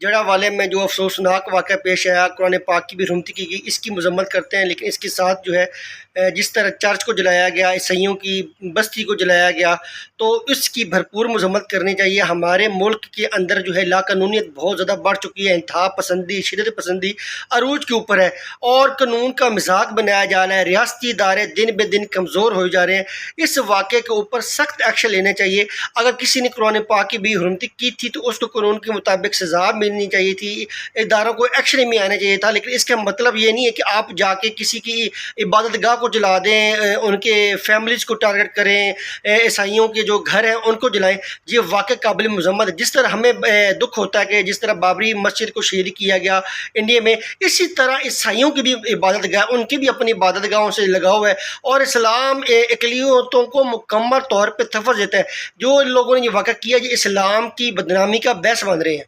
जड़ा वाले में जो अफसोसनाक वाक़या पेश आया, कुरान पाक की भी रुमती की गई, इसकी मजम्मत करते हैं। लेकिन इसके साथ जो है जिस तरह चर्च को जलाया गया, ईसाइयों की बस्ती को जलाया गया, तो इसकी भरपूर मजम्मत करनी चाहिए। हमारे मुल्क के अंदर जो है लाकानूनीत बहुत ज़्यादा बढ़ चुकी है, इंतहा पसंदी, शिदत पसंदी अरूज के ऊपर है और कानून का मजाक बनाया जा रहा है। रियासती इदारे दिन ब दिन कमज़ोर हो जा रहे हैं। इस वाक़े के ऊपर सख्त एक्शन लेने चाहिए। अगर किसी ने कुरान पाक की बेहुरमती की थी तो उसको कानून के मुताबिक सज़ा मिलनी चाहिए थी, इदारों को एक्शन में आना चाहिए था। लेकिन इसका मतलब ये नहीं है कि आप जाके किसी की इबादत गाह को जला दें, उनके फैमिलीज़ को टारगेट करें, ईसाइयों के जो घर हैं उनको जलाएं। ये वाकई काबिल मजम्मत है। जिस तरह हमें दुख होता है कि जिस तरह बाबरी मस्जिद को शहीद किया गया इंडिया में, इसी तरह ईसाइयों की भी इबादत गाह, उनकी भी अपनी इबादत गाहों से लगाव है। और इस्लाम अक़लियतों को मुकम्मल तौर पर तफज़ देता है। जो लोगों ने ये वाक़ा किया, ये इस्लाम की बदनामी का बहस बन रहे हैं।